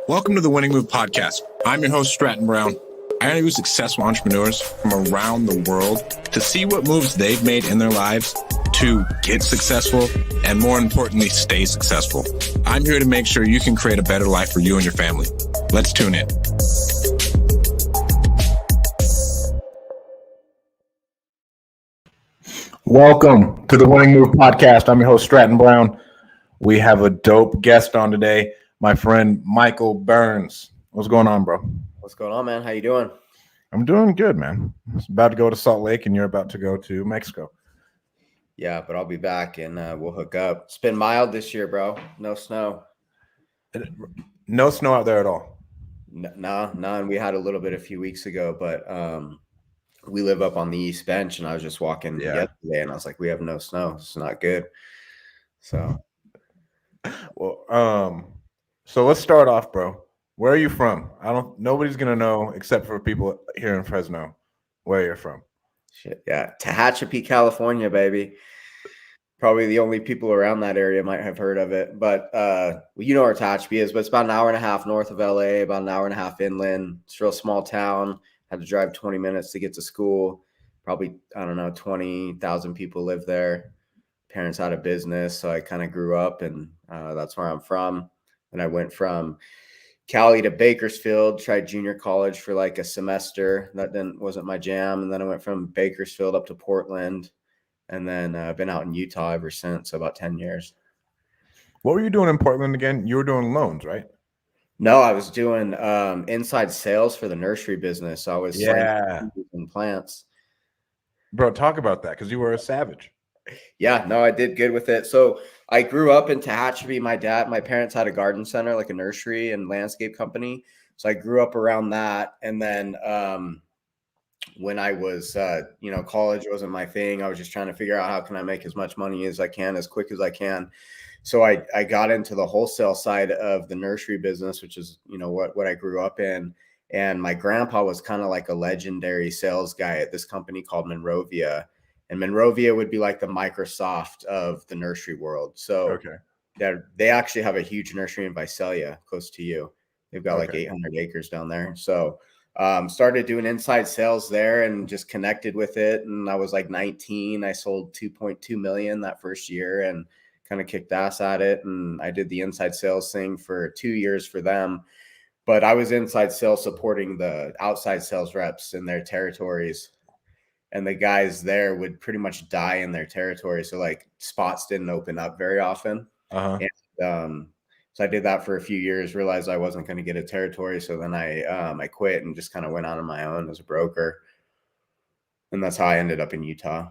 Welcome to the Winning Move podcast. I'm your host, Stratton Brown. I interview successful entrepreneurs from around the world to see what moves they've made in their lives to get successful and, more importantly, stay successful. I'm here to make sure you can create a better life for you and your family. Let's tune in. Welcome to the Winning Move podcast. I'm your host, Stratton Brown. We have a dope guest on today, my friend Michael Burns. What's going on, bro? What's going on, man? How you doing? I'm doing good, man. I'm about to go to Salt Lake, and you're about to go to Mexico. Yeah, but I'll be back, and we'll hook up. It's been mild this year, bro. No snow. No snow out there at all? None. We had a little bit a few weeks ago, but we live up on the East Bench, and I was just walking yesterday, and I was like, we have no snow. It's not good. So, so let's start off, bro. Where are you from? Nobody's gonna know except for people here in Fresno where you're from. Shit, yeah, Tehachapi, California, baby. Probably the only people around that area might have heard of it, but you know where Tehachapi is. But it's about an hour and a half north of LA, about an hour and a half inland. It's a real small town. Had to drive 20 minutes to get to school. Probably, I don't know, 20,000 people live there. Parents out of business, so I kind of grew up, and that's where I'm from. And I went from Cali to Bakersfield, tried junior college for like a semester. That wasn't my jam. And then I went from Bakersfield up to Portland, and then I've been out in Utah ever since, so about 10 years. What were you doing in Portland again? You were doing loans, right? No, I was doing inside sales for the nursery business. So I was in plants. Bro, talk about that, because you were a savage. Yeah, no, I did good with it. So I grew up in Tehachapi. My parents had a garden center, like a nursery and landscape company. So I grew up around that. And then when I was, college wasn't my thing. I was just trying to figure out how can I make as much money as I can, as quick as I can. So I got into the wholesale side of the nursery business, which is, what I grew up in. And my grandpa was kind of like a legendary sales guy at this company called Monrovia. And Monrovia would be like the Microsoft of the nursery world. So they actually have a huge nursery in Visalia, close to you. They've got like 800 acres down there. So started doing inside sales there and just connected with it. And I was like 19. I sold 2.2 million that first year and kind of kicked ass at it. And I did the inside sales thing for 2 years for them. But I was inside sales supporting the outside sales reps in their territories. And the guys there would pretty much die in their territory. So like spots didn't open up very often. And, so I did that for a few years, realized I wasn't going to get a territory. So then I quit and just kind of went out on my own as a broker. And that's how I ended up in Utah.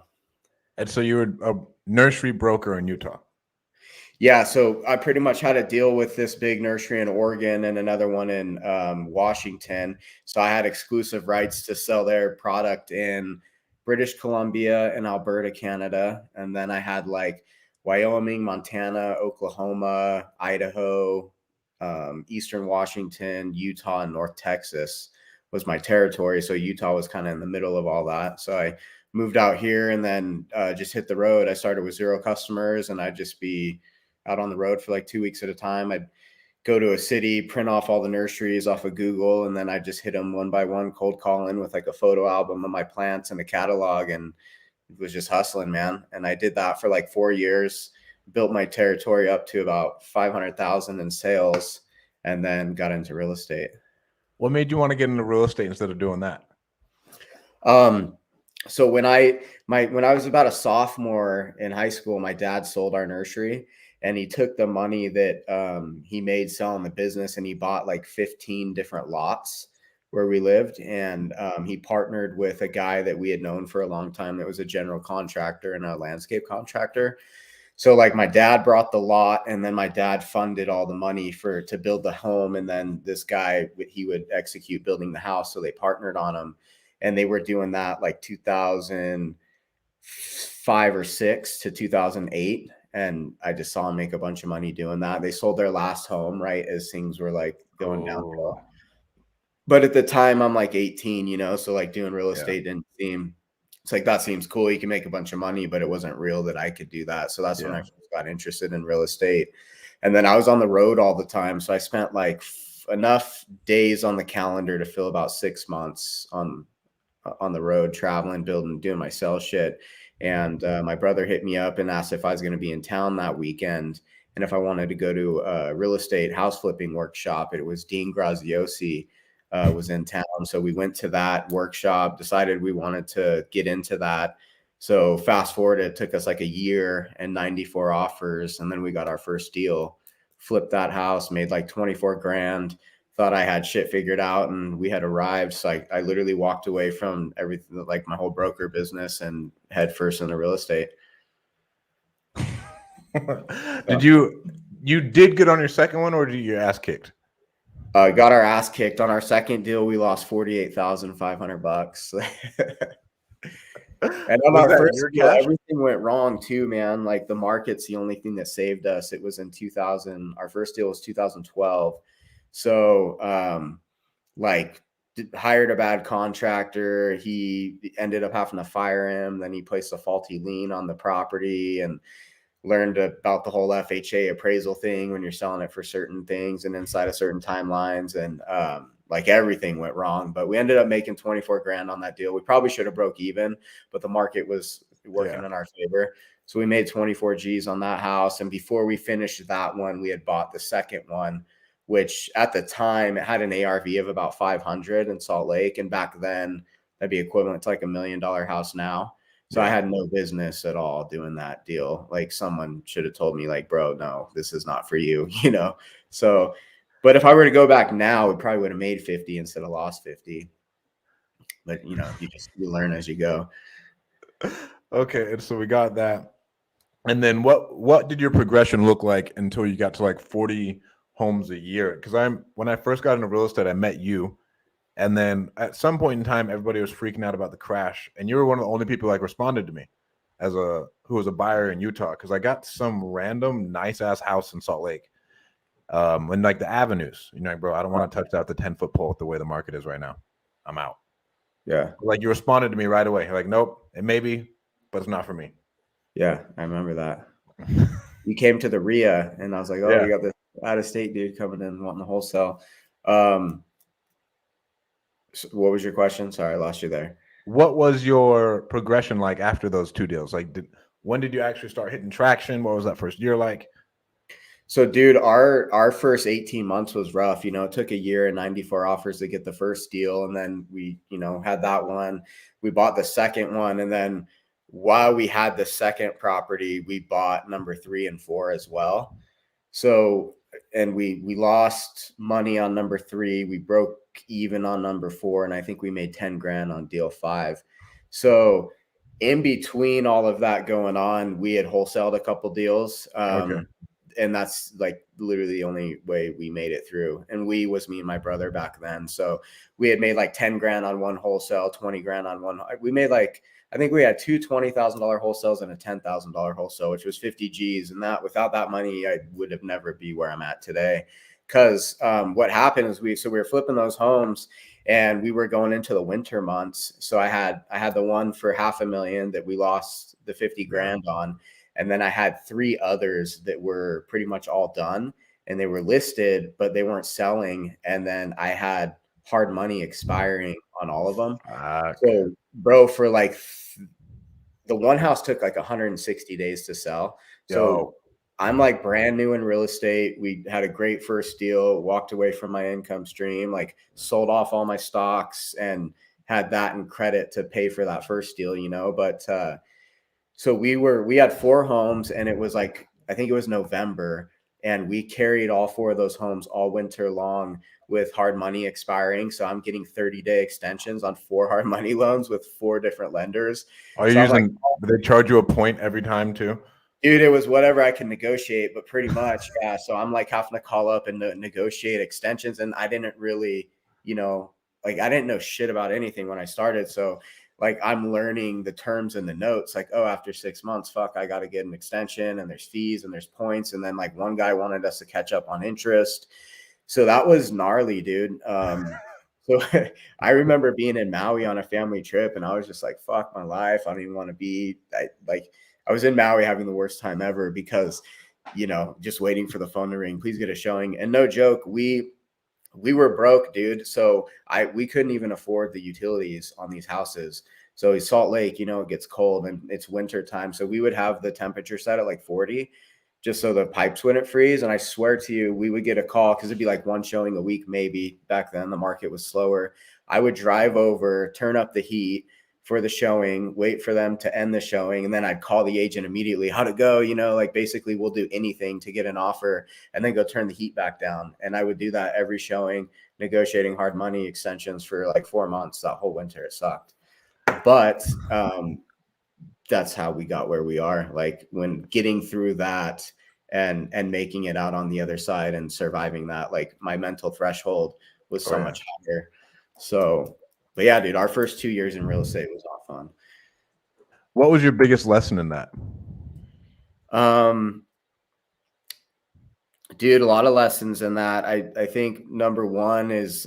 And so you were a nursery broker in Utah? Yeah. So I pretty much had to deal with this big nursery in Oregon and another one in Washington. So I had exclusive rights to sell their product in British Columbia and Alberta, Canada. And then I had like Wyoming, Montana, Oklahoma, Idaho, Eastern Washington, Utah, and North Texas was my territory. So Utah was kind of in the middle of all that. So I moved out here and then just hit the road. I started with 0 customers, and I'd just be out on the road for like 2 weeks at a time. I'd go to a city, print off all the nurseries off of Google, and then I just hit them one by one, cold calling with like a photo album of my plants and a catalog, and it was just hustling, man. And I did that for like 4 years, built my territory up to about 500,000 in sales, and then got into real estate. What made you want to get into real estate instead of doing that? So when I was about a sophomore in high school, my dad sold our nursery. And he took the money that he made selling the business, and he bought like 15 different lots where we lived. And he partnered with a guy that we had known for a long time that was a general contractor and a landscape contractor. So like my dad brought the lot, and then my dad funded all the money to build the home. And then this guy, he would execute building the house. So they partnered on him, and they were doing that like 2005 or 6 to 2008. And I just saw them make a bunch of money doing that. They sold their last home right as things were like going downhill. But at the time, I'm like 18, so like doing real estate didn't seem, it's like, that seems cool. You can make a bunch of money, but it wasn't real that I could do that. So that's when I got interested in real estate. And then I was on the road all the time. So I spent like enough days on the calendar to fill about 6 months on the road, traveling, building, doing my sales shit. And my brother hit me up and asked if I was going to be in town that weekend and if I wanted to go to a real estate house flipping workshop. It was Dean Graziosi was in town. So we went to that workshop, decided we wanted to get into that. So fast forward, it took us like a year and 94 offers. And then we got our first deal, flipped that house, made like 24 grand, thought I had shit figured out, and we had arrived. So I literally walked away from everything, like my whole broker business, and head first into real estate. Did you did good on your second one, or did you get your ass kicked? Got our ass kicked on our second deal. We lost $48,500. And on our first deal, everything went wrong too, man. Like the market's the only thing that saved us. It was in 2000. Our first deal was 2012. So, like hired a bad contractor. He ended up having to fire him. Then he placed a faulty lien on the property and learned about the whole FHA appraisal thing when you're selling it for certain things and inside of certain timelines. And, like everything went wrong, but we ended up making 24 grand on that deal. We probably should have broke even, but the market was working in our favor. So we made 24 G's on that house. And before we finished that one, we had bought the second one, which at the time it had an ARV of about 500 in Salt Lake. And back then that'd be equivalent to like $1 million house now. So I had no business at all doing that deal. Like someone should have told me like, bro, no, this is not for you, you know? So, but if I were to go back now, we probably would have made 50 instead of lost 50. But you know, you learn as you go. Okay, and so we got that. And then what did your progression look like until you got to like 40 homes a year? Because when I first got into real estate, I met you. And then at some point in time, everybody was freaking out about the crash. And you were one of the only people like responded to me who was a buyer in Utah. Because I got some random nice ass house in Salt Lake. And like the avenues, you know, like, bro, I don't want to touch out the 10-foot pole with the way the market is right now. I'm out. Yeah. Like you responded to me right away. You're like, nope, it may be, but it's not for me. Yeah, I remember that. You came to the RIA and I was like, oh, we got this out of state dude coming in wanting the wholesale. So what was your question? Sorry, I lost you there. What was your progression like after those two deals? Like when did you actually start hitting traction? What was that first year like? So, dude, our first 18 months was rough. You know, it took a year and 94 offers to get the first deal. And then we, you know, had that one. We bought the second one. And then while we had the second property, we bought number 3 and 4 as well. So, and we lost money on number 3. We broke even on number 4. And I think we made 10 grand on deal 5. So in between all of that going on, we had wholesaled a couple deals. And that's like literally the only way we made it through. And we was me and my brother back then. So we had made like 10 grand on one wholesale, 20 grand on one. We made like, I think we had two $20,000 wholesales and a $10,000 wholesale, which was 50 G's. And that without that money, I would have never be where I'm at today. Cause what happened is we were flipping those homes and we were going into the winter months. So I had the one for $500,000 that we lost the 50 grand on. And then I had 3 others that were pretty much all done and they were listed, but they weren't selling. And then I had hard money expiring on all of them. So bro, for like the one house took like 160 days to sell. So I'm like brand new in real estate. We had a great first deal, walked away from my income stream, like sold off all my stocks and had that in credit to pay for that first deal, you know, but, so we had 4 homes and it was like, I think it was November and we carried all 4 of those homes all winter long with hard money expiring. So I'm getting 30-day extensions on 4 hard money loans with 4 different lenders. Are you using, do they charge you a point every time too? Dude, it was whatever I can negotiate, but pretty much, yeah. So I'm like having to call up and negotiate extensions. And I didn't really, you know, like I didn't know shit about anything when I started. So like I'm learning the terms and the notes like, oh, after 6 months, fuck, I got to get an extension and there's fees and there's points. And then like one guy wanted us to catch up on interest. So that was gnarly, dude. So I remember being in Maui on a family trip and I was just like, fuck my life. I don't even want to be I was in Maui having the worst time ever because, you know, just waiting for the phone to ring, please get a showing. And no joke, we we were broke, dude. So we couldn't even afford the utilities on these houses. So Salt Lake, it gets cold and it's winter time. So we would have the temperature set at like 40 just so the pipes wouldn't freeze. And I swear to you, we would get a call because it'd be like one showing a week, maybe. Back then, the market was slower. I would drive over, turn up the heat for the showing, wait for them to end the showing, and then I'd call the agent immediately. How'd it go? Like basically we'll do anything to get an offer and then go turn the heat back down. And I would do that every showing, negotiating hard money extensions for like 4 months. That whole winter, it sucked. But that's how we got where we are. Like when getting through that and making it out on the other side and surviving that, like my mental threshold was so much higher. So, but yeah, dude, our first 2 years in real estate was all fun. What was your biggest lesson in that? Dude, a lot of lessons in that. I think number one is,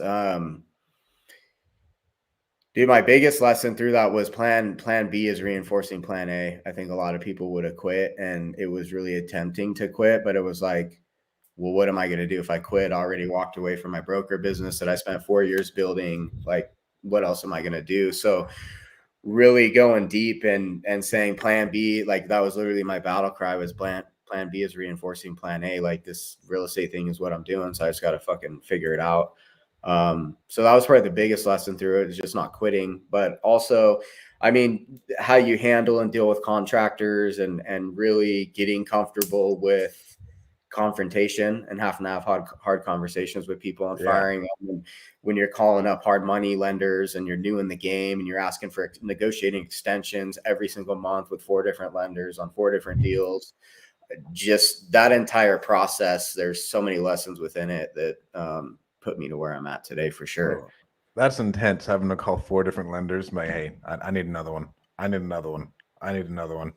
dude, my biggest lesson through that was plan B is reinforcing plan A. I think a lot of people would have quit, and it was really tempting to quit, but it was like, well, what am I going to do if I quit? I already walked away from my broker business that I spent 4 years building. Like, what else am I going to do? So really going deep and saying plan B, like that was literally my battle cry was plan B is reinforcing plan A. Like this real estate thing is what I'm doing. So I just got to fucking figure it out. So that was probably the biggest lesson through it is just not quitting, but also, I mean, how you handle and deal with contractors and really getting comfortable with confrontation and having to have hard conversations with people and firing them. When you're calling up hard money lenders and you're new in the game and you're asking for negotiating extensions every single month with 4 different lenders on 4 different deals, just that entire process, there's so many lessons within it that, put me to where I'm at today for sure. That's intense having to call 4 different lenders. Like, hey, I need another one. I need another one. I need another one.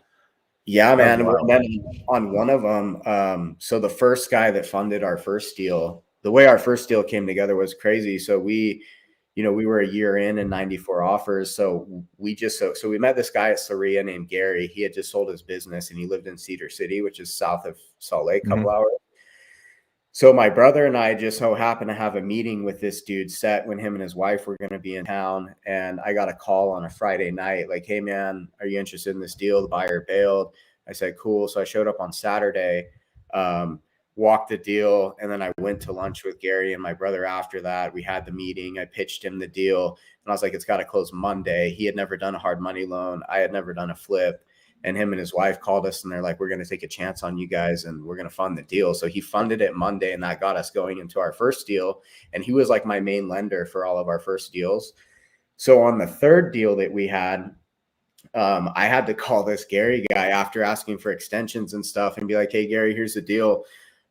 Yeah, man. And then on one of them, so the first guy that funded our first deal, the way our first deal came together was crazy. So we were a year in and 94 offers. So we met this guy at Saria named Gary. He had just sold his business and he lived in Cedar City, which is south of Salt Lake, a couple hours. So my brother and I just so happened to have a meeting with this dude set when him and his wife were going to be in town. And I got a call on a Friday night, like, hey man, are you interested in this deal? The buyer bailed. I said, cool. So I showed up on Saturday, walked the deal. And then I went to lunch with Gary and my brother after that. We had the meeting. I pitched him the deal and I was like, it's got to close Monday. He had never done a hard money loan. I had never done a flip. And him and his wife called us and they're like, we're going to take a chance on you guys and we're going to fund the deal. So he funded it Monday and that got us going into our first deal. And he was like my main lender for all of our first deals. So on the third deal that we had, I had to call this Gary guy after asking for extensions and stuff and be like, hey, Gary, here's the deal.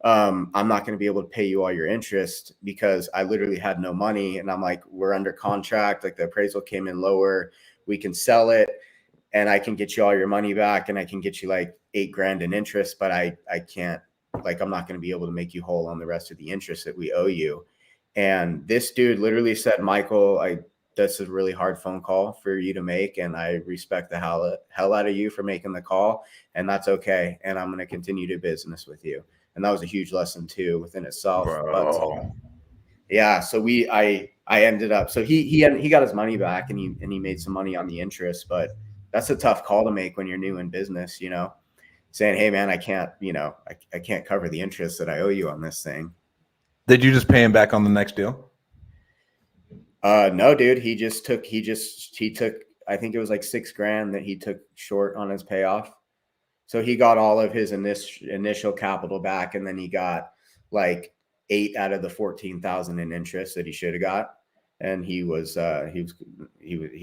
I'm not going to be able to pay you all your interest because I literally had no money. And I'm like, we're under contract. Like the appraisal came in lower. We can sell it. And I can get you all your money back and I can get you like $8,000 in interest, but I can't, like, I'm not going to be able to make you whole on the rest of the interest that we owe you. And this dude literally said, Michael, that's a really hard phone call for you to make. And I respect the hell out of you for making the call. And that's okay. And I'm going to continue to do business with you. And that was a huge lesson too within itself. But, yeah. So I ended up, so he got his money back and he made some money on the interest, but that's a tough call to make when you're new in business, saying, hey man, I can't cover the interest that I owe you on this thing. Did you just pay him back on the next deal? No, dude, he took, I think it was like $6,000 that he took short on his payoff. So he got all of his initial capital back. And then he got like 8 out of the 14,000 in interest that he should have got. And he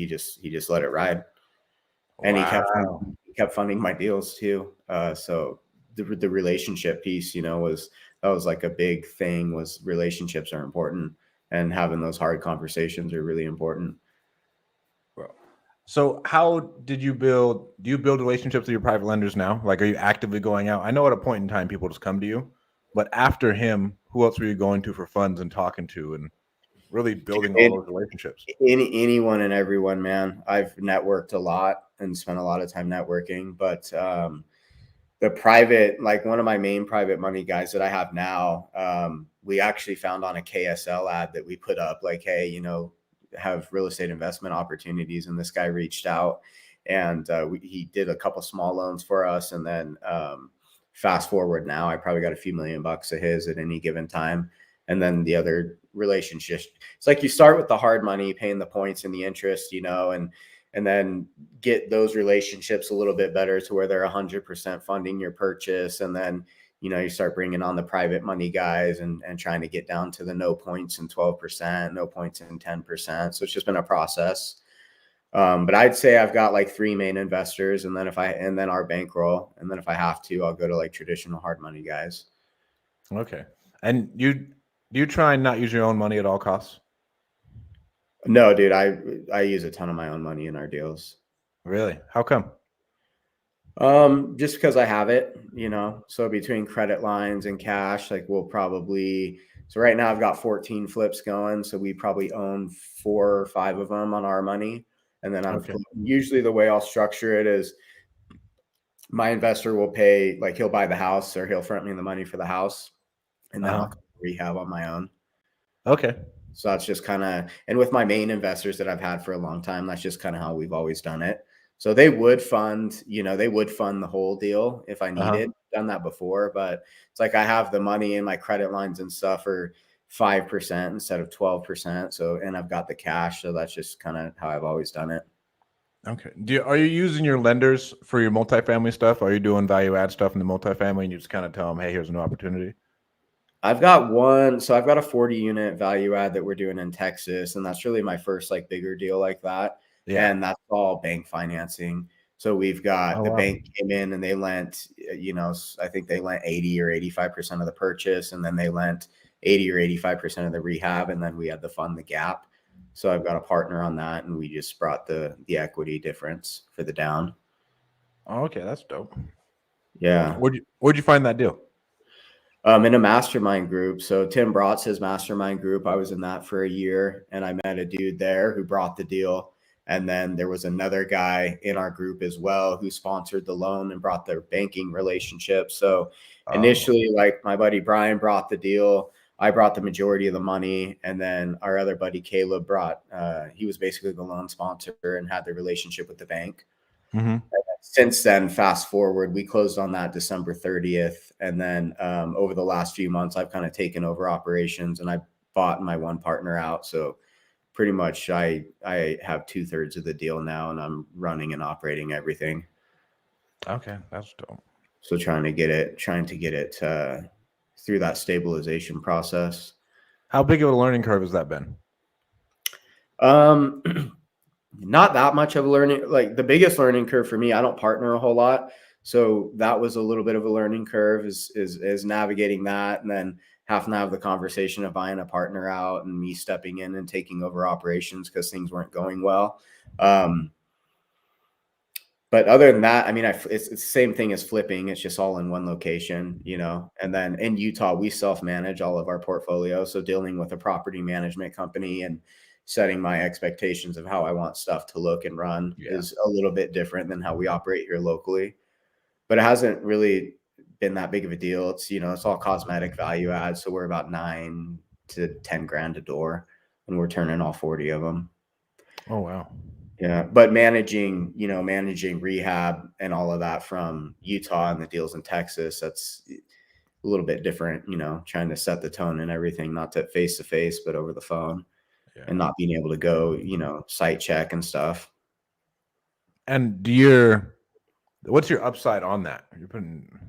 just let it ride. And he kept funding my deals too. So the relationship piece, that was like a big thing. Was relationships are important, and having those hard conversations are really important. So how did you build? Do you build relationships with your private lenders now? Like, are you actively going out? I know at a point in time people just come to you, but after him, who else were you going to for funds and talking to and really building all those relationships? Anyone and everyone, man. I've networked a lot and spent a lot of time networking, but the private, like one of my main private money guys that I have now, we actually found on a KSL ad that we put up like, hey, have real estate investment opportunities. And this guy reached out and he did a couple small loans for us. And then fast forward now, I probably got a few $1,000,000 of his at any given time. And then the other relationships, it's like you start with the hard money, paying the points and the interest, and then get those relationships a little bit better to where they're 100% funding your purchase. And then, you start bringing on the private money guys and trying to get down to the no points and 12%, no points and 10%. So it's just been a process. But I'd say I've got like 3 main investors, and then our bankroll. And then if I have to, I'll go to like traditional hard money guys. Okay. And do you try and not use your own money at all costs? No, dude, I use a ton of my own money in our deals. Really? How come? Just because I have it, so between credit lines and cash, like so right now I've got 14 flips going. So we probably own 4 or 5 of them on our money. And then usually the way I'll structure it is my investor will pay, like he'll buy the house or he'll front me the money for the house. And then I'll rehab on my own. Okay. So that's just kind of, and with my main investors that I've had for a long time, that's just kind of how we've always done it. So they would fund, the whole deal if I needed. Done that before, but it's like I have the money in my credit lines and stuff for 5% instead of 12%. So, and I've got the cash. So that's just kind of how I've always done it. Okay. Are you using your lenders for your multifamily stuff? Are you doing value add stuff in the multifamily and you just kind of tell them, hey, here's a new opportunity? I've got a 40 unit value add that we're doing in Texas. And that's really my first like bigger deal like that. Yeah. And that's all bank financing. So we've got bank came in and they lent, I think they lent 80 or 85% of the purchase. And then they lent 80 or 85% of the rehab. And then we had to fund the gap. So I've got a partner on that. And we just brought the equity difference for the down. Oh, okay. That's dope. Yeah. Where'd you find that deal? In a mastermind group. So Tim brought his mastermind group. I was in that for a year and I met a dude there who brought the deal. And then there was another guy in our group as well who sponsored the loan and brought their banking relationship. So initially, like my buddy Brian brought the deal. I brought the majority of the money. And then our other buddy Caleb brought, he was basically the loan sponsor and had the relationship with the bank. Mm-hmm. Since then, fast forward, we closed on that December 30th. And then over the last few months, I've kind of taken over operations and I bought my one partner out. So pretty much I have 2/3 of the deal now and I'm running and operating everything. Okay. That's dope. So trying to get it through that stabilization process. How big of a learning curve has that been? Not that much of a learning, like the biggest learning curve for me, I don't partner a whole lot. So that was a little bit of a learning curve is navigating that. And then having to have the conversation of buying a partner out and me stepping in and taking over operations because things weren't going well. But other than that, I mean, it's the same thing as flipping. It's just all in one location, and then in Utah, we self-manage all of our portfolio. So dealing with a property management company and setting my expectations of how I want stuff to look and run is a little bit different than how we operate here locally, but it hasn't really been that big of a deal. It's, it's all cosmetic value add. So we're about $9,000 to $10,000 a door and we're turning all 40 of them. Oh, wow. Yeah. But managing rehab and all of that from Utah and the deals in Texas, that's a little bit different, trying to set the tone and everything, not to face, but over the phone. And not being able to go, site check and stuff. And what's your upside on that?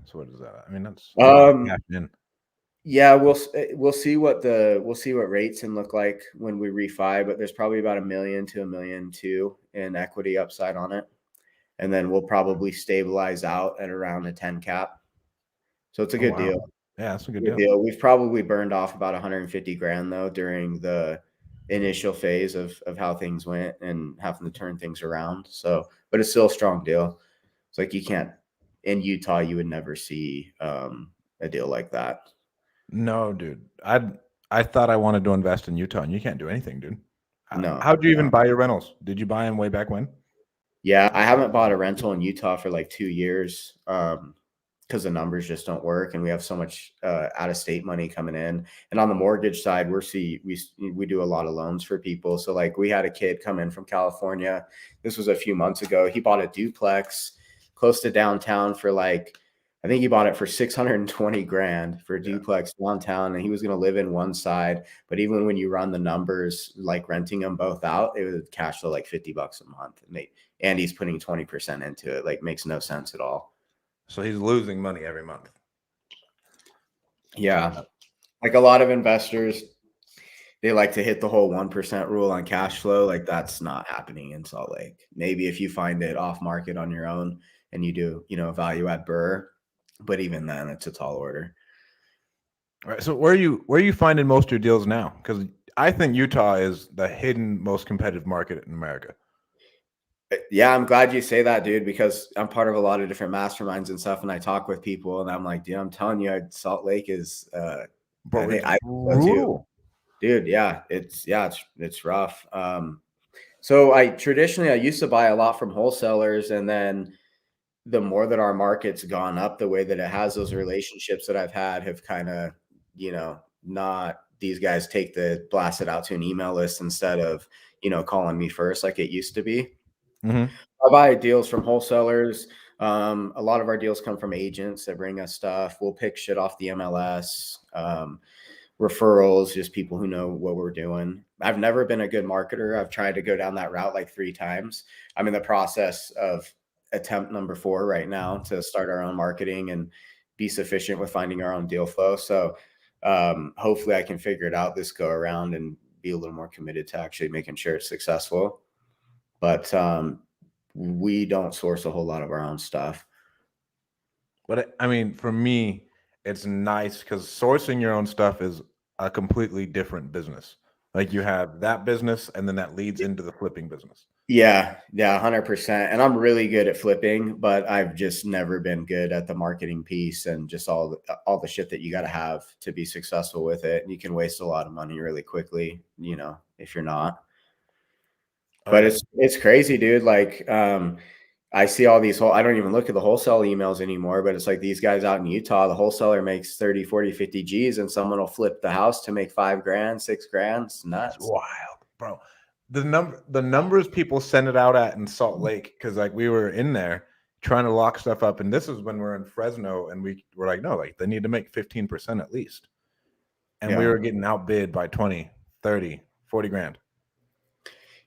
So what is that? I mean, that's yeah, we'll see what rates can look like when we refi, but there's probably about $1 million to $1.2 million in equity upside on it. And then we'll probably stabilize out at around a 10 cap. So it's a good deal. Yeah, it's a good deal. We've probably burned off about $150,000 though during the initial phase of how things went and having to turn things around. So, but it's still a strong deal. It's like in Utah, you would never see a deal like that. No, dude. I thought I wanted to invest in Utah and you can't do anything, dude. No. How'd you even buy your rentals? Did you buy them way back when? Yeah, I haven't bought a rental in Utah for like 2 years. because the numbers just don't work, and we have so much out of state money coming in. And on the mortgage side, we do a lot of loans for people. So like we had a kid come in from California. This was a few months ago. He bought a duplex close to downtown for like, I think he bought it for 620 grand for a duplex downtown, and he was going to live in one side. But even when you run the numbers, like renting them both out, it would cash flow like $50 a month. And he's putting 20% into it. Like, makes no sense at all. So he's losing money every month. Yeah. Like a lot of investors, they like to hit the whole 1% rule on cash flow. Like that's not happening in Salt Lake. Maybe if you find it off market on your own and you do, value add burr, but even then it's a tall order. All right. So where are you finding most of your deals now? Because I think Utah is the hidden most competitive market in America. Yeah, I'm glad you say that, dude, because I'm part of a lot of different masterminds and stuff, and I talk with people, and I'm like, dude, I'm telling you, Salt Lake is, Bro, I think it's brutal. Dude. Yeah, it's rough. So I used to buy a lot from wholesalers, and then the more that our market's gone up, the way that it has, those relationships that I've had have kind of, not, these guys blast it out to an email list instead of, calling me first like it used to be. Mm-hmm. I buy deals from wholesalers. A lot of our deals come from agents that bring us stuff. We'll pick shit off the MLS. Referrals, just people who know what we're doing. I've never been a good marketer. I've tried to go down that route like 3 times. I'm in the process of attempt number 4 right now to start our own marketing and be sufficient with finding our own deal flow. So hopefully I can figure it out this go around and be a little more committed to actually making sure it's successful. But we don't source a whole lot of our own stuff. But I mean, for me, it's nice because sourcing your own stuff is a completely different business. Like you have that business, and then that leads into the flipping business. Yeah, 100%. And I'm really good at flipping, but I've just never been good at the marketing piece and just all the shit that you got to have to be successful with it. And you can waste a lot of money really quickly, if you're not. But it's crazy, dude. Like, I see all these I don't even look at the wholesale emails anymore, but it's like these guys out in Utah, the wholesaler makes 30, 40, 50 G's, and someone will flip the house to make 5 grand, 6 grand. It's nuts. It's wild, bro. The numbers people send it out at in Salt Lake, because like we were in there trying to lock stuff up, and this is when we're in Fresno, and we were like, no, like they need to make 15% at least. And we were getting outbid by 20, 30, 40 grand.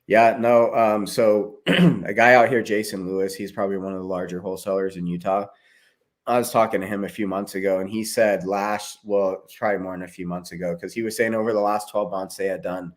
Yeah, no. So a guy out here, Jason Lewis, he's probably one of the larger wholesalers in Utah. I was talking to him a few months ago, and he said it's probably more than a few months ago, because he was saying over the last 12 months they had done,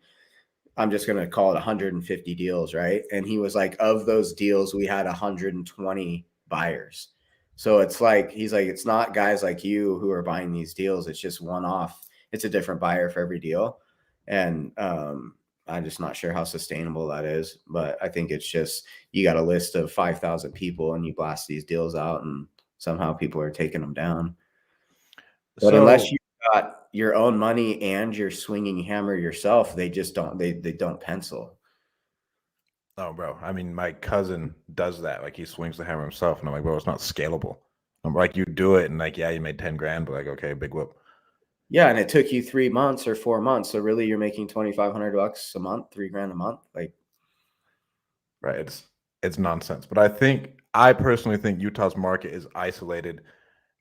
I'm just going to call it 150 deals, right? And he was like, of those deals, we had 120 buyers. So it's like, he's like, it's not guys like you who are buying these deals. It's just one off. It's a different buyer for every deal. And I'm just not sure how sustainable that is. But I think it's just, you got a list of 5,000 people and you blast these deals out and somehow people are taking them down. But unless you got your own money and you're swinging hammer yourself, they just don't, they don't pencil. Oh, bro. I mean, my cousin does that. Like he swings the hammer himself. And I'm like, bro, it's not scalable. I'm like, you do it. And like, yeah, you made 10 grand, but like, okay, big whoop. Yeah. And it took you 3 months or 4 months. So really you're making $2,500 a month, 3 grand a month. Like, right. It's nonsense. But I personally think Utah's market is isolated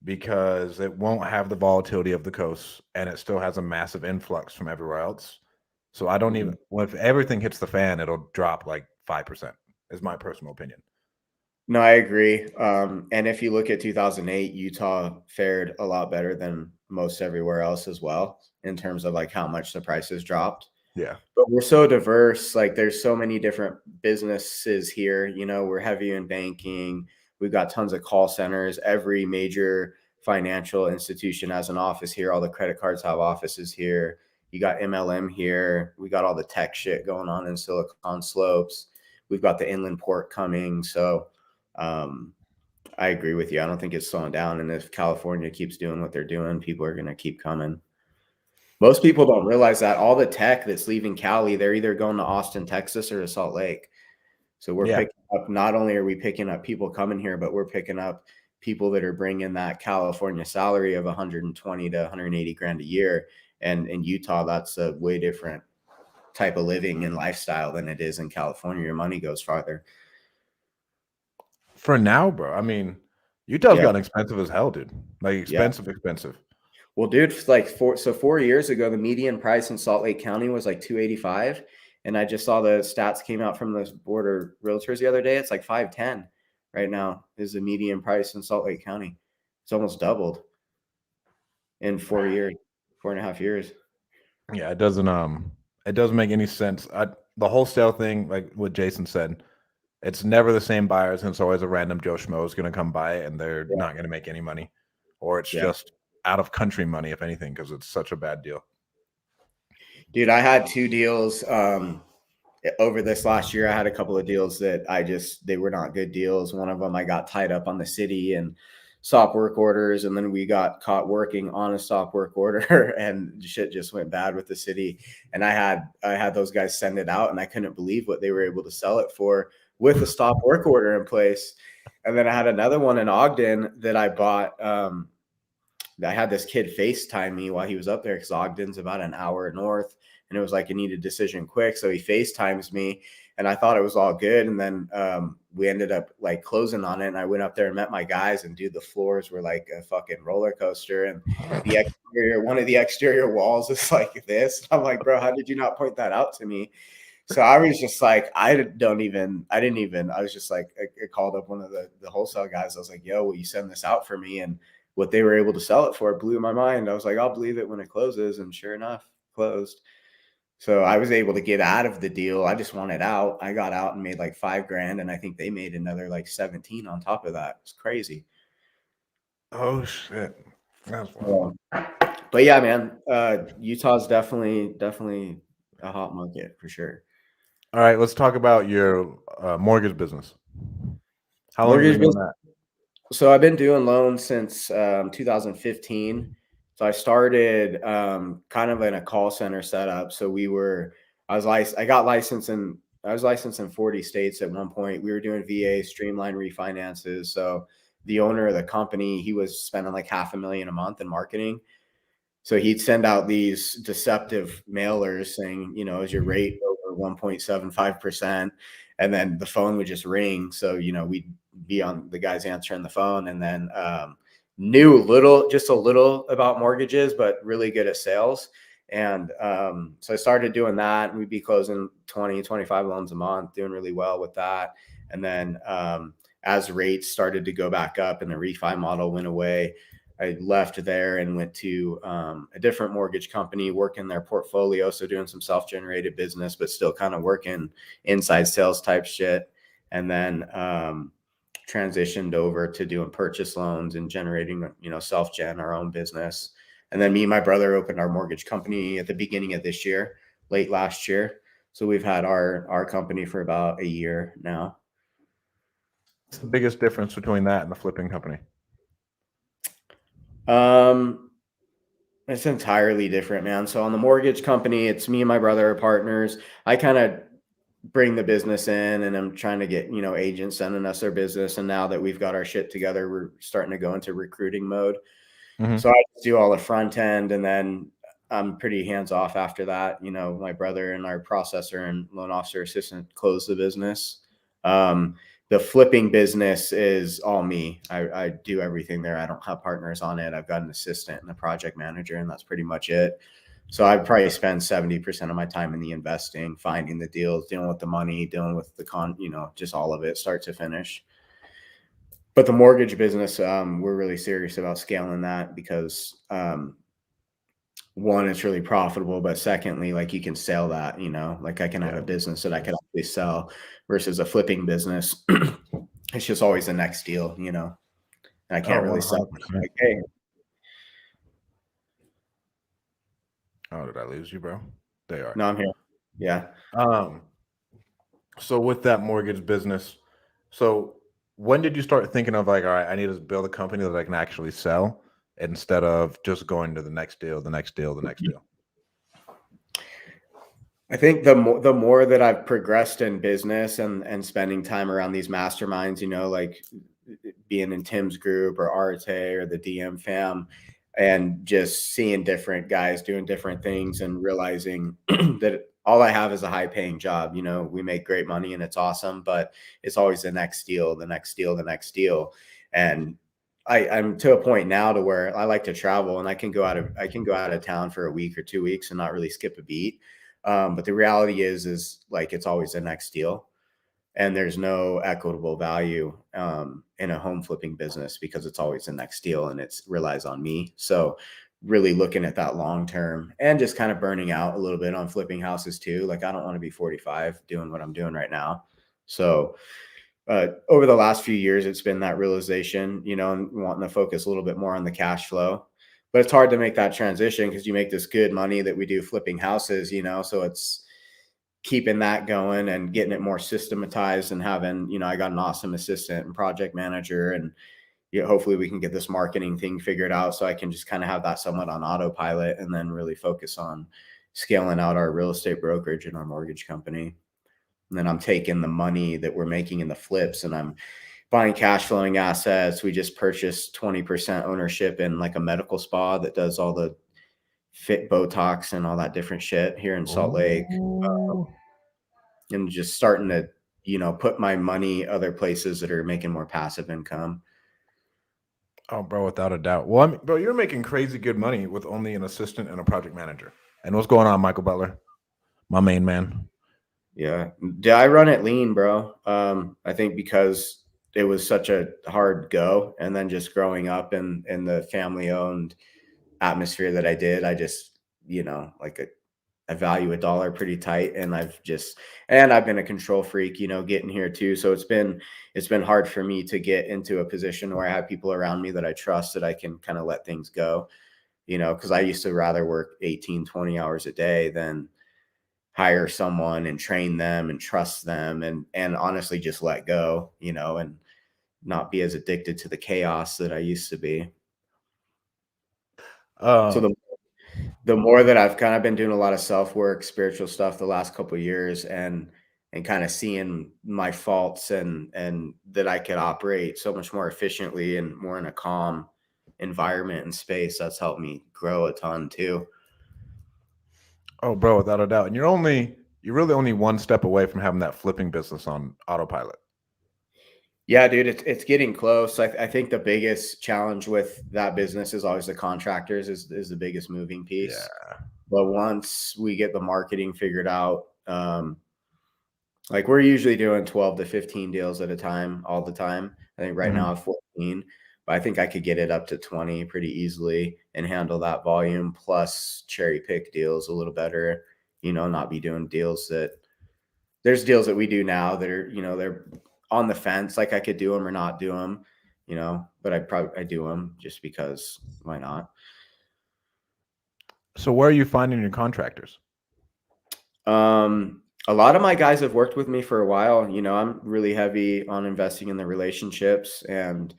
because it won't have the volatility of the coast, and it still has a massive influx from everywhere else. So I don't even, if everything hits the fan, it'll drop like 5%, is my personal opinion. No, I agree. And if you look at 2008, Utah fared a lot better than most everywhere else as well, in terms of like how much the prices dropped. Yeah. But we're so diverse. Like there's so many different businesses here. We're heavy in banking. We've got tons of call centers. Every major financial institution has an office here. All the credit cards have offices here. You got MLM here. We got all the tech shit going on in Silicon Slopes. We've got the inland port coming. So I agree with you. I don't think it's slowing down. And if California keeps doing what they're doing, people are going to keep coming. Most people don't realize that all the tech that's leaving Cali, they're either going to Austin, Texas, or to Salt Lake. So we're picking up, not only are we picking up people coming here, but we're picking up people that are bringing that California salary of 120 to 180 grand a year. And in Utah, that's a way different type of living and lifestyle than it is in California. Your money goes farther. For now, bro. I mean, Utah's Yeah. gotten expensive as hell, dude. Like Yeah. expensive. Well, dude, like 4 years ago, the median price in Salt Lake County was like 285. And I just saw the stats came out from the board of realtors the other day. It's like 510 right now is the median price in Salt Lake County. It's almost doubled in 4 years, 4.5 years. Yeah, it doesn't make any sense. The wholesale thing, like what Jason said, it's never the same buyers, and it's always a random Joe Schmo is going to come by, and they're not going to make any money, or it's just out of country money, if anything, because it's such a bad deal. Dude, I had 2 deals over this last year. I had a couple of deals that they were not good deals. One of them I got tied up on the city and stop work orders, and then we got caught working on a stop work order, and shit just went bad with the city. And I had those guys send it out, and I couldn't believe what they were able to sell it for with a stop work order in place. And then I had another one in Ogden that I bought. I had this kid FaceTime me while he was up there, because Ogden's about an hour north, and it was like, I need a decision quick. So he FaceTimes me, and I thought it was all good. And then we ended up like closing on it. And I went up there and met my guys, and dude, the floors were like a fucking roller coaster. And one of the exterior walls is like this. I'm like, bro, how did you not point that out to me? So I was just like, I was just like, I called up one of the wholesale guys. I was like, yo, will you send this out for me? And what they were able to sell it for blew my mind. I was like, I'll believe it when it closes. And sure enough, closed. So I was able to get out of the deal. I just wanted out. I got out and made like $5,000. And I think they made another like 17 on top of that. It's crazy. Oh shit. That's wild. But yeah, man, Utah's definitely a hot market for sure. All right, let's talk about your mortgage business. How long have you been doing that? So I've been doing loans since 2015. So I started kind of in a call center setup. So I got licensed in 40 states at one point. We were doing VA streamline refinances. So the owner of the company, he was spending like $500,000 a month in marketing. So he'd send out these deceptive mailers saying, is your rate over 1.75%? And then the phone would just ring. So, we'd be on the guys answering the phone, and then knew just a little about mortgages, but really good at sales. And so I started doing that, and we'd be closing 20, 25 loans a month, doing really well with that. And then as rates started to go back up and the refi model went away, I left there and went to a different mortgage company, working their portfolio. So doing some self-generated business, but still kind of working inside sales type shit. And then transitioned over to doing purchase loans and generating, self-gen, our own business. And then me and my brother opened our mortgage company at the beginning of this year, late last year. So we've had our company for about a year now. What's the biggest difference between that and the flipping company? It's entirely different, man. So on the mortgage company, it's me and my brother are partners. I kind of bring the business in, and I'm trying to get, agents sending us their business. And now that we've got our shit together, we're starting to go into recruiting mode. Mm-hmm. So I do all the front end, and then I'm pretty hands off after that. My brother and our processor and loan officer assistant close the business. The flipping business is all me. I do everything there. I don't have partners on it. I've got an assistant and a project manager, and that's pretty much it. So I probably spend 70% of my time in the investing, finding the deals, dealing with the money, dealing with the just all of it, start to finish. But the mortgage business, we're really serious about scaling that because one, it's really profitable, but secondly, like you can sell that, like I can have a business that I can actually sell versus a flipping business. It's just always the next deal, and I can't really sell. Like, hey. Oh, did I lose you, bro? They are. No, I'm here. Yeah. So with that mortgage business, so when did you start thinking of like, all right, I need to build a company that I can actually sell instead of just going to the next deal, the next deal, the next deal? I think the more that I've progressed in business and spending time around these masterminds, like being in Tim's group or Arte or the DM fam, and just seeing different guys doing different things and realizing that all I have is a high paying job. You know, we make great money and it's awesome, but it's always the next deal, the next deal, the next deal. And I'm to a point now to where I like to travel, and I can go out of town for a week or 2 weeks and not really skip a beat. But the reality is like it's always the next deal, and there's no equitable value in a home flipping business because it's always the next deal and it relies on me. So really looking at that long term and just kind of burning out a little bit on flipping houses too. Like I don't want to be 45 doing what I'm doing right now. So over the last few years, it's been that realization, you know, and wanting to focus a little bit more on the cash flow. But it's hard to make that transition because you make this good money that we do flipping houses, you know, so it's keeping that going and getting it more systematized and having, you know, I got an awesome assistant and project manager, and you know, hopefully we can get this marketing thing figured out so I can just kind of have that somewhat on autopilot and then really focus on scaling out our real estate brokerage and our mortgage company. And then I'm taking the money that we're making in the flips and I'm buying cash flowing assets. We just purchased 20% ownership in like a medical spa that does all the fit Botox and all that different shit here in Salt Lake. Ooh. And just starting to, you know, put my money other places that are making more passive income. Oh, bro, without a doubt. Well, I mean, bro, you're making crazy good money with only an assistant and a project manager. And what's going on, Michael Butler, my main man? Yeah. I run it lean, bro. I think because it was such a hard go, and then just growing up in the family owned atmosphere that I did, I just, you know, like I value a dollar pretty tight, and I've been a control freak, you know, getting here too. So it's been hard for me to get into a position where I have people around me that I trust, that I can kind of let things go, you know, because I used to rather work 18, 20 hours a day than hire someone and train them and trust them and honestly just let go, you know, and not be as addicted to the chaos that I used to be. So the more that I've kind of been doing a lot of self-work, spiritual stuff the last couple of years, and kind of seeing my faults and that I could operate so much more efficiently and more in a calm environment and space, that's helped me grow a ton too. Oh, bro, without a doubt. And you're really only one step away from having that flipping business on autopilot. Yeah, dude, it's getting close. I think the biggest challenge with that business is always the contractors is the biggest moving piece. Yeah. But once we get the marketing figured out, like we're usually doing 12 to 15 deals at a time all the time. I think right now I have 14, but I think I could get it up to 20 pretty easily and handle that volume plus cherry pick deals a little better, you know, not be doing deals there's deals that we do now that are, you know, they're on the fence. Like I could do them or not do them, you know, but I do them just because why not? So where are you finding your contractors? A lot of my guys have worked with me for a while. You know, I'm really heavy on investing in the relationships and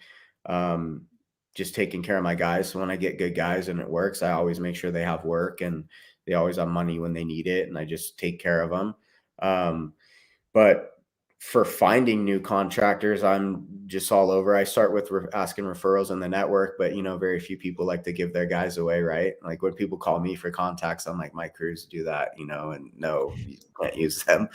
just taking care of my guys. So when I get good guys and it works, I always make sure they have work and they always have money when they need it. And I just take care of them. But for finding new contractors, I'm just all over. I start with asking referrals in the network, but you know, very few people like to give their guys away, right? Like when people call me for contacts, I'm like, my crews do that, you know, and no, you can't use them.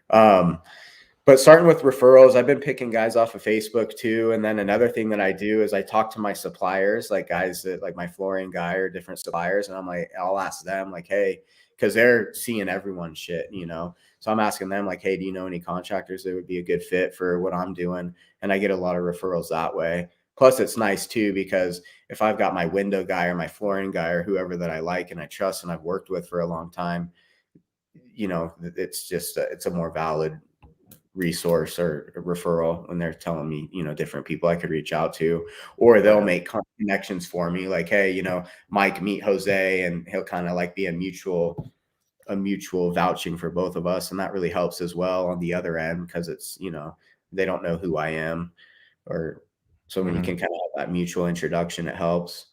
But starting with referrals, I've been picking guys off of Facebook too. And then another thing that I do is I talk to my suppliers, like guys that like my flooring guy or different suppliers. And I'm like, I'll ask them like, hey, because they're seeing everyone's shit, you know? So I'm asking them like, hey, do you know any contractors that would be a good fit for what I'm doing? And I get a lot of referrals that way. Plus it's nice too, because if I've got my window guy or my flooring guy or whoever that I like and I trust and I've worked with for a long time, you know, it's just, it's a more valid resource or a referral when they're telling me, you know, different people I could reach out to, or they'll make connections for me. Like, hey, you know, Mike, meet Jose, and he'll kind of like be a mutual vouching for both of us. And that really helps as well on the other end, because it's, you know, they don't know who I am, or so when you can kind of have that mutual introduction, it helps.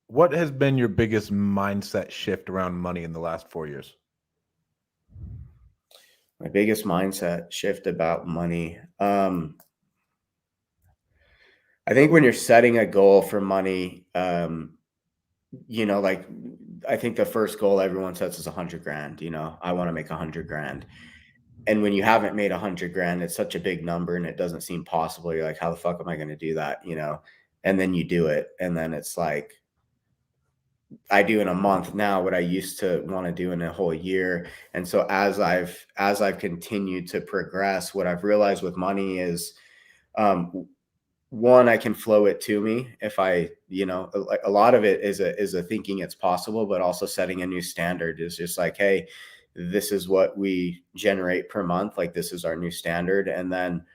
What has been your biggest mindset shift around money in the last 4 years? My biggest mindset shift about money. I think when you're setting a goal for money, like I think the first goal everyone sets is 100 grand. I want to make 100 grand. And when you haven't made 100 grand, it's such a big number and it doesn't seem possible. You're like, how the fuck am I going to do that? And then you do it. And then it's like, I do in a month now what I used to want to do in a whole year. And so as I've continued to progress, what I've realized with money is, one, I can flow it to me if like a lot of it is a thinking it's possible, but also setting a new standard is just like, hey, this is what we generate per month. Like this is our new standard. And then,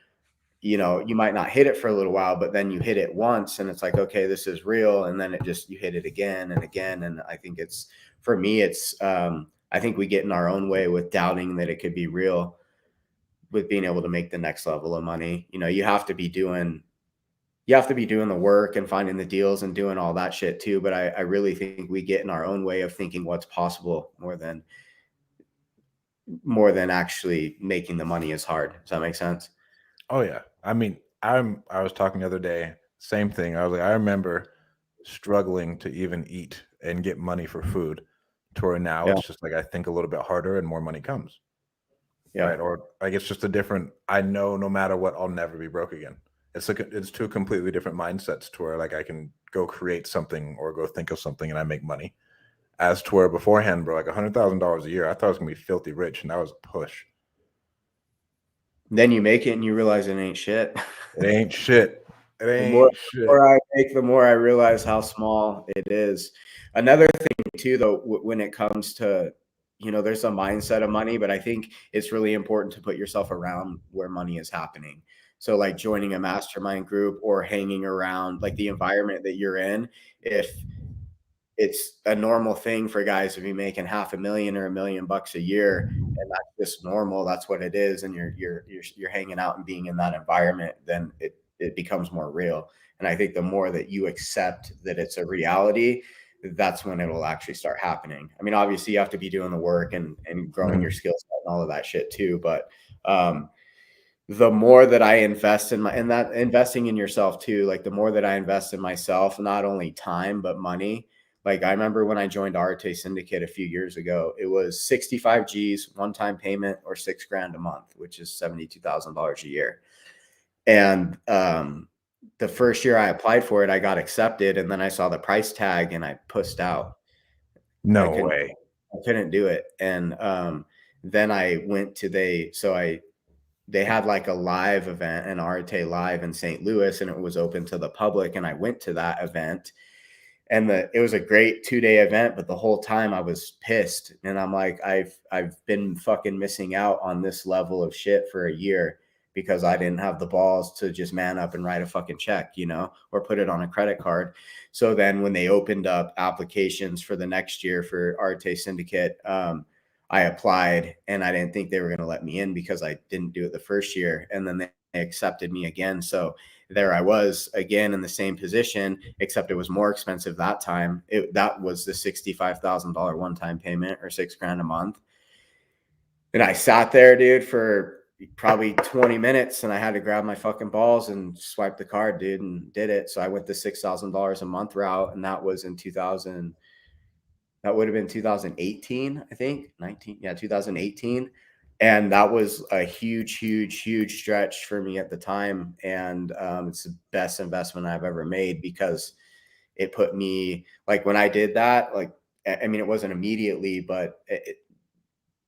you might not hit it for a little while, but then you hit it once and it's like, okay, this is real. And then you hit it again and again. And I think for me, I think we get in our own way with doubting that it could be real with being able to make the next level of money. You have to be doing the work and finding the deals and doing all that shit too. But I really think we get in our own way of thinking what's possible more than actually making the money is hard. Does that make sense? Oh yeah. I mean, I was talking the other day, same thing. I was like, I remember struggling to even eat and get money for food, to where now Yeah. it's just like I think a little bit harder and more money comes. Yeah. Right. Or like it's just a different, I know no matter what, I'll never be broke again. It's two completely different mindsets, to where like I can go create something or go think of something and I make money. As to where beforehand, bro, like $100,000 a year, I thought I was gonna be filthy rich, and that was a push. Then you make it and you realize it ain't shit. It ain't shit. It The ain't shit. more I make, the more I realize how small it is. Another thing too, though, when it comes to, there's a mindset of money, but I think it's really important to put yourself around where money is happening. So like joining a mastermind group or hanging around like the environment that you're in, if it's a normal thing for guys to be making $500,000 or $1 million a year, and that's just normal. That's what it is, and you're hanging out and being in that environment, then it becomes more real. And I think the more that you accept that it's a reality, that's when it will actually start happening. I mean, obviously, you have to be doing the work and growing your skill set and all of that shit too. But the more that I invest in that investing in yourself too, like the more that I invest in myself, not only time but money. Like I remember when I joined Arte Syndicate a few years ago, it was 65 G's one-time payment or $6,000 a month, which is $72,000 a year. And the first year I applied for it, I got accepted, and then I saw the price tag and I pussed out. No way. I couldn't do it. And then I went to they had like a live event, an Arte Live in St. Louis, and it was open to the public. And I went to that event, and it was a great 2-day event, but the whole time I was pissed. And I'm like, I've been fucking missing out on this level of shit for a year because I didn't have the balls to just man up and write a fucking check, or put it on a credit card. So then when they opened up applications for the next year for Arte Syndicate, I applied, and I didn't think they were going to let me in because I didn't do it the first year. And then they accepted me again. So there I was again in the same position, except it was more expensive that time. That was the $65,000 one-time payment or $6,000 a month. And I sat there, dude, for probably 20 minutes, and I had to grab my fucking balls and swipe the card, dude, and did it. So I went the $6,000 a month route, and that was in 2000. That would have been 2018, I think. 2018. And that was a huge, huge, huge stretch for me at the time. And it's the best investment I've ever made because it put me, like when I did that, like, I mean, it wasn't immediately, but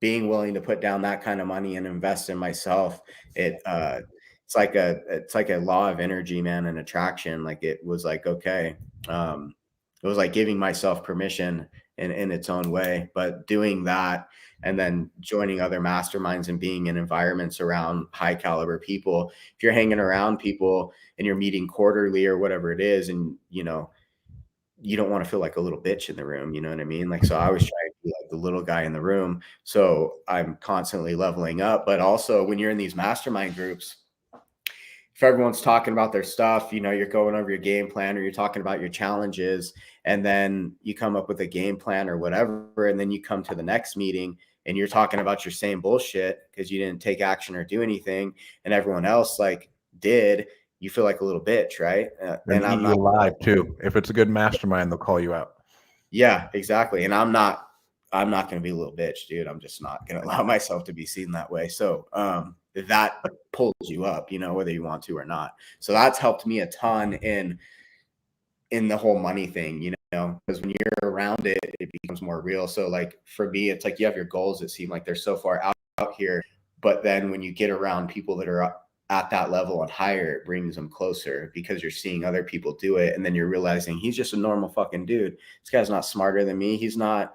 being willing to put down that kind of money and invest in myself, it's like a law of energy, man, and attraction. Like it was like, okay. It was like giving myself permission in its own way, but doing that and then joining other masterminds and being in environments around high caliber people. If you're hanging around people and you're meeting quarterly or whatever it is, and you don't want to feel like a little bitch in the room, you know what I mean? Like, so I was trying to be like the little guy in the room. So I'm constantly leveling up, but also when you're in these mastermind groups, if everyone's talking about their stuff, you're going over your game plan or you're talking about your challenges, and then you come up with a game plan or whatever, and then you come to the next meeting and you're talking about your same bullshit because you didn't take action or do anything, and everyone else like did. you feel like a little bitch, right? And I'm eat you not. alive too. If it's a good mastermind, they'll call you out. Yeah, exactly. And I'm not going to be a little bitch, dude. I'm just not going to allow myself to be seen that way. So that pulls you up, whether you want to or not. So that's helped me a ton in the whole money thing, because when you're around it, it becomes more real. So like for me, it's like you have your goals that seem like they're so far out here, but then when you get around people that are at that level and higher, it brings them closer because you're seeing other people do it. And then you're realizing he's just a normal fucking dude. This guy's not smarter than me. He's a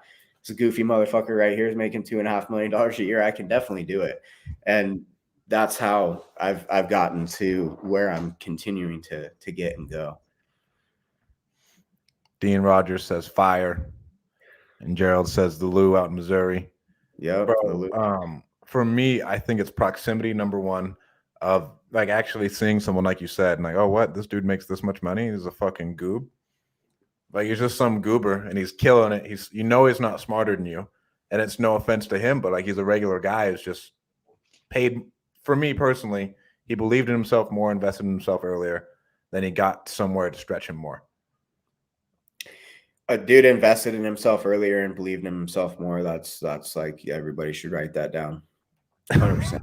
goofy motherfucker right here is making $2.5 million a year. I can definitely do it. And that's how I've gotten to where I'm continuing to get and go. Dean Rogers says fire. And Gerald says the Lou out in Missouri. Yeah. For me, I think it's proximity, number one, of like actually seeing someone like you said, and like, oh, what? This dude makes this much money? He's a fucking goob. Like he's just some goober and he's killing it. He's not smarter than you. And it's no offense to him, but like he's a regular guy who's just paid. For me personally, he believed in himself more, invested in himself earlier, then he got somewhere to stretch him more. A dude invested in himself earlier and believed in himself more. That's like everybody should write that down. 100%.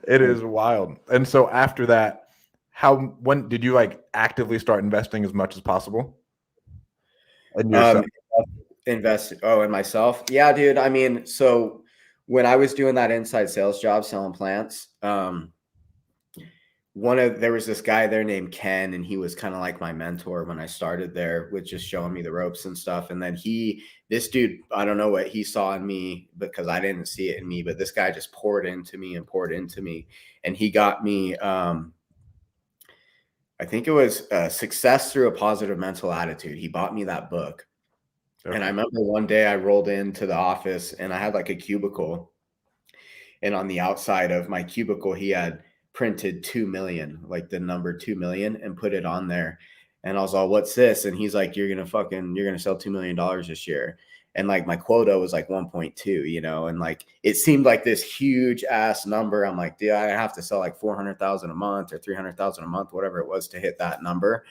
It is wild. And so after that, when did you like actively start investing as much as possible in yourself? In myself? Yeah, dude. I mean, so when I was doing that inside sales job selling plants, there was this guy there named Ken, and he was kind of like my mentor when I started there with just showing me the ropes and stuff. And then this dude, I don't know what he saw in me because I didn't see it in me, but this guy just poured into me. And he got me, I think it was Success Through a Positive Mental Attitude. He bought me that book. Okay. And I remember one day I rolled into the office and I had like a cubicle. And on the outside of my cubicle, he had printed 2 million, like the number 2 million, and put it on there. And I was all, what's this? And he's like, you're going to sell $2 million this year. And like my quota was like 1.2, and like, it seemed like this huge ass number. I'm like, dude, I have to sell like 400,000 a month or 300,000 a month, whatever it was to hit that number.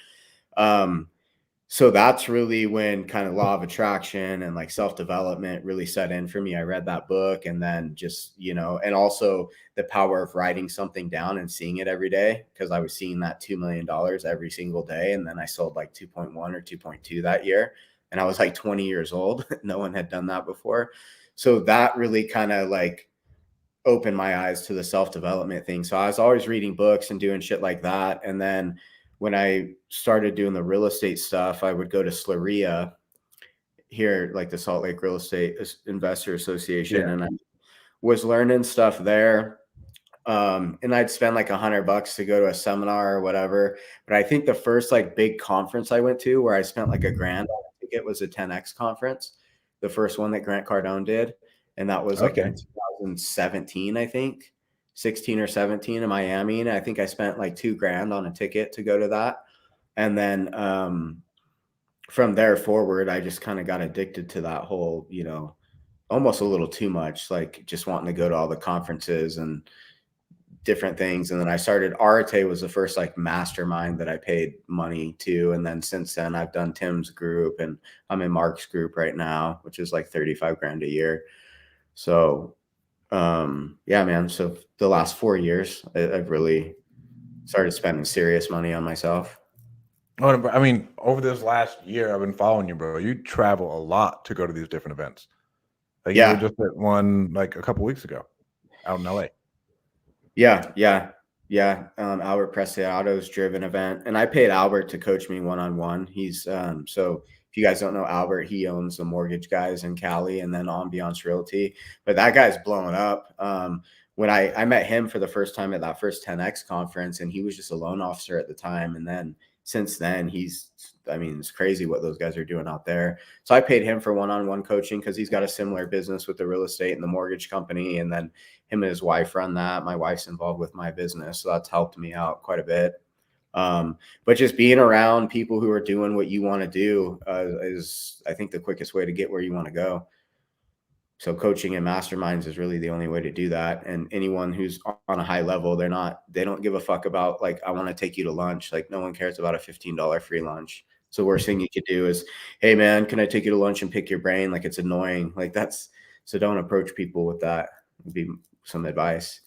So that's really when kind of law of attraction and like self-development really set in for me. I read that book and then just, and also the power of writing something down and seeing it every day, because I was seeing that $2 million every single day. And then I sold like 2.1 or 2.2 that year. And I was like 20 years old. No one had done that before. So that really kind of like opened my eyes to the self-development thing. So I was always reading books and doing shit like that. And then when I started doing the real estate stuff, I would go to Slaria here, like the Salt Lake Real Estate Investor Association. Yeah. And I was learning stuff there. And I'd spend like $100 to go to a seminar or whatever. But I think the first like big conference I went to where I spent like $1,000 on a ticket was a 10X conference. The first one that Grant Cardone did. And that was like in 2017, I think. 16 or 17 in Miami. And I think I spent like $2,000 on a ticket to go to that. And then from there forward, I just kind of got addicted to that whole, almost a little too much, like just wanting to go to all the conferences and different things. And then I started Arate was the first like mastermind that I paid money to. And then since then I've done Tim's group and I'm in Mark's group right now, which is like $35,000 a year. So yeah, man. So the last 4 years, I've really started spending serious money on myself. Oh, I mean, over this last year, I've been following you, bro. You travel a lot to go to these different events. Like you were just at one like a couple weeks ago out in LA. Yeah. Albert Preciado's driven event. And I paid Albert to coach me one-on-one. He's so if you guys don't know Albert, he owns the mortgage guys in Cali and then Ambiance Realty. But that guy's blowing up. When I met him for the first time at that first 10X conference, and he was just a loan officer at the time. And then since then, it's crazy what those guys are doing out there. So I paid him for one-on-one coaching because he's got a similar business with the real estate and the mortgage company. And then him and his wife run that. My wife's involved with my business. So that's helped me out quite a bit. But just being around people who are doing what you want to do is, I think, the quickest way to get where you want to go. So coaching and masterminds is really the only way to do that. And anyone who's on a high level, they don't give a fuck about like, I want to take you to lunch. Like no one cares about a $15 free lunch. So the worst thing you could do is, hey man, can I take you to lunch and pick your brain? Like it's annoying. So don't approach people with that. Would be some advice.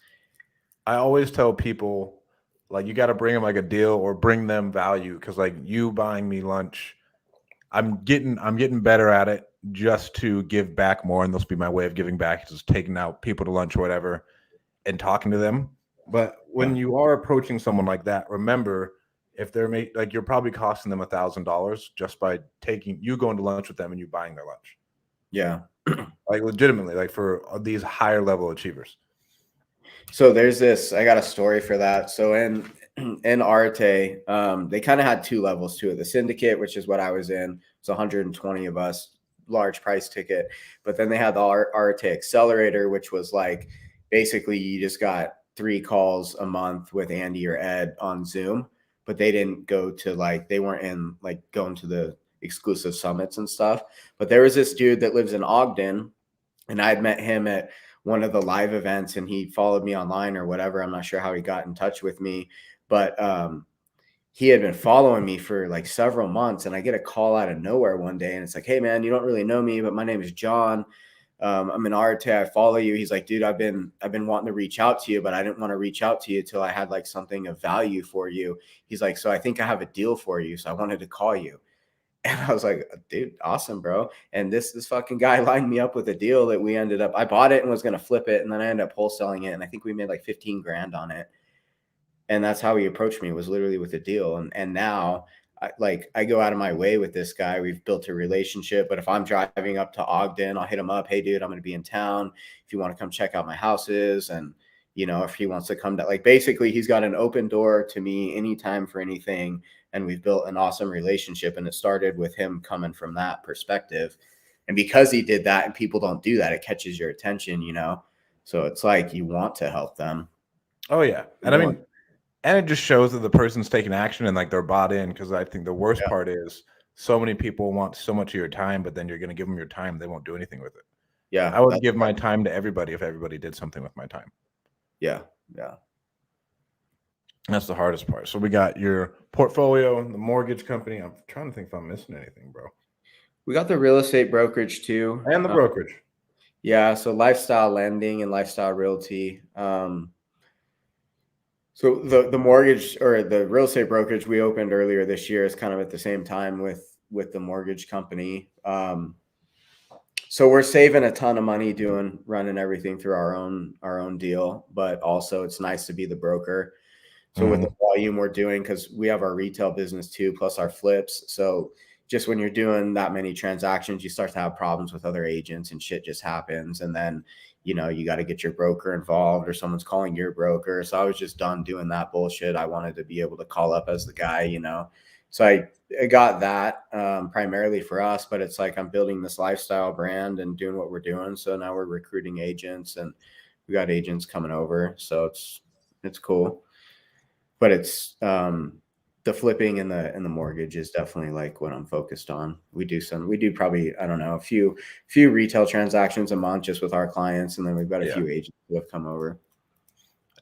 I always tell people, like, you got to bring them like a deal or bring them value. Cause like you buying me lunch, I'm getting better at it just to give back more. And this will be my way of giving back, just taking out people to lunch or whatever and talking to them. But when you are approaching someone like that, remember, if they're like, you're probably costing them $1,000 just by going to lunch with them and you buying their lunch. Yeah. Like legitimately, like for these higher level achievers. So I got a story for that. So in Arte, they kind of had two levels to it. The syndicate, which is what I was in, it's 120 of us, large price ticket. But then they had the Arte Accelerator, which was like, basically you just got 3 calls a month with Andy or Ed on Zoom, but they didn't they weren't in like going to the exclusive summits and stuff. But there was this dude that lives in Ogden, and I had met him at one of the live events, and he followed me online or whatever. I'm not sure how he got in touch with me, but he had been following me for like several months, and I get a call out of nowhere one day, and it's like, hey man, you don't really know me, but my name is John. I'm in Arte. I follow you. He's like, dude, I've been wanting to reach out to you, but I didn't want to reach out to you till I had like something of value for you. He's like, so I think I have a deal for you. So I wanted to call you. And I was like, dude, awesome, bro. And this fucking guy lined me up with a deal that I bought it and was going to flip it. And then I ended up wholesaling it. And I think we made like 15 grand on it. And that's how he approached me, was literally with a deal. And now I go out of my way with this guy. We've built a relationship, but if I'm driving up to Ogden, I'll hit him up. Hey dude, I'm going to be in town. If you want to come check out my houses, and if he wants to come to, like, basically he's got an open door to me anytime for anything. And we've built an awesome relationship. And it started with him coming from that perspective. And because he did that, and people don't do that, it catches your attention, So it's like, you want to help them. Oh yeah. And I mean, and it just shows that the person's taking action and like they're bought in. Cause I think the worst part is so many people want so much of your time, but then you're going to give them your time. They won't do anything with it. Yeah. I would give my time to everybody if everybody did something with my time. Yeah. Yeah. That's the hardest part. So we got your portfolio, the mortgage company. I'm trying to think if I'm missing anything, bro. We got the real estate brokerage too. And the brokerage. Yeah. So lifestyle lending and lifestyle realty. So the mortgage or the real estate brokerage we opened earlier this year is kind of at the same time with the mortgage company. So we're saving a ton of money running everything through our own deal, but also it's nice to be the broker. So with the volume we're doing, because we have our retail business too, plus our flips. So just when you're doing that many transactions, you start to have problems with other agents and shit just happens. And then, you got to get your broker involved or someone's calling your broker. So I was just done doing that bullshit. I wanted to be able to call up as the guy, So I got that primarily for us, but it's like I'm building this lifestyle brand and doing what we're doing. So now we're recruiting agents, and we got agents coming over. So it's cool. But it's the flipping and the mortgage is definitely like what I'm focused on. We do probably, I don't know, a few retail transactions a month just with our clients, and then we've got a few agents who have come over.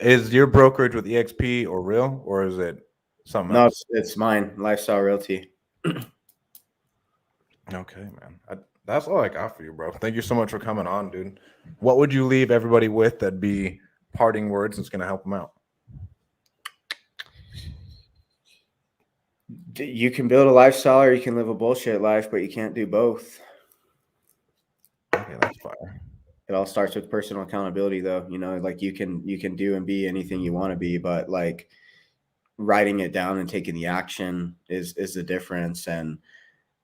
Is your brokerage with EXP or Real, or is it something else? No, it's mine, Lifestyle Realty. Okay, man. That's all I got for you, bro. Thank you so much for coming on, dude. What would you leave everybody with that'd be parting words that's going to help them out? You can build a lifestyle or you can live a bullshit life, but you can't do both. Okay, that's fire. It all starts with personal accountability, though. Like you can do and be anything you want to be, but like writing it down and taking the action is the difference. And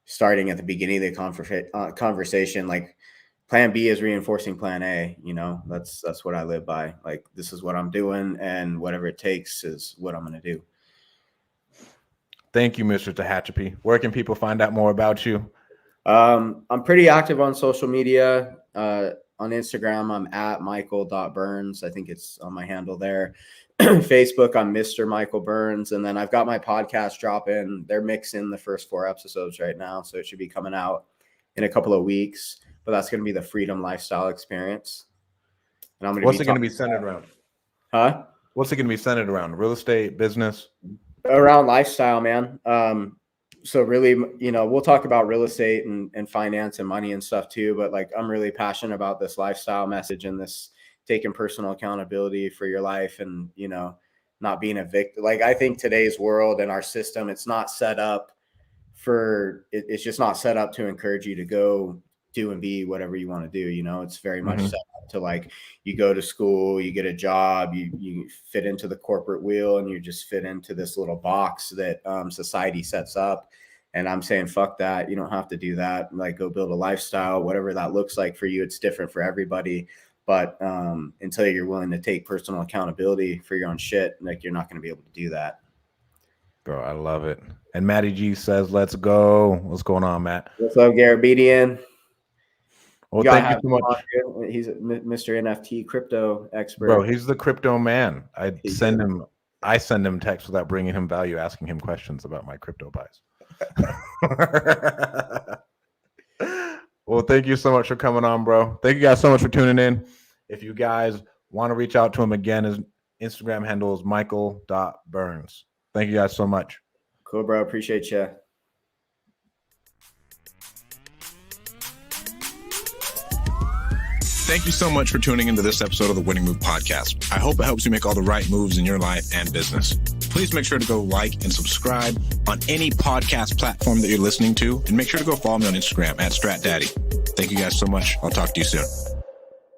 starting at the beginning of the conversation, like plan B is reinforcing plan A. That's what I live by. Like, this is what I'm doing, and whatever it takes is what I'm going to do. Thank you, Mr. Tehachapi. Where can people find out more about you? I'm pretty active on social media. On Instagram, I'm at michael.burns. I think it's on my handle there. Facebook, I'm Mr. Michael Burns. And then I've got my podcast dropping. They're mixing the first 4 episodes right now, so it should be coming out in a couple of weeks. but that's going to be the freedom lifestyle experience. And I'm going to What's it going to be centered around? Huh? What's it going to be centered around? Real estate, business? Around lifestyle, man. So really, you know, we'll talk about real estate and finance and money and stuff too, but like, I'm really passionate about this lifestyle message and this taking personal accountability for your life and, you know, not being a victim. Like, I think today's world and our system, it's not set up it's just not set up to encourage you to go do and be whatever you want to do. You know, it's very much set up to like, you go to school, you get a job, you fit into the corporate wheel, and you just fit into this little box that society sets up. And I'm saying, fuck that. You don't have to do that. Like, go build a lifestyle, whatever that looks like for you. It's different for everybody. But until you're willing to take personal accountability for your own shit, like, you're not going to be able to do that. Bro, I love it. And Matty G says, let's go. What's going on, Matt? What's up, Garabedian? Well, thank you so much. He's Mr. NFT crypto expert. Bro, he's the crypto man. I send him texts without bringing him value, asking him questions about my crypto buys. Well, thank you so much for coming on, bro. Thank you guys so much for tuning in. If you guys want to reach out to him again, his Instagram handle is michael.burns. Thank you guys so much. Cool, bro. Appreciate you. Thank you so much for tuning into this episode of the Winning Move Podcast. I hope it helps you make all the right moves in your life and business. Please make sure to go like and subscribe on any podcast platform that you're listening to, and make sure to go follow me on Instagram @StratDaddy. Thank you guys so much. I'll talk to you soon.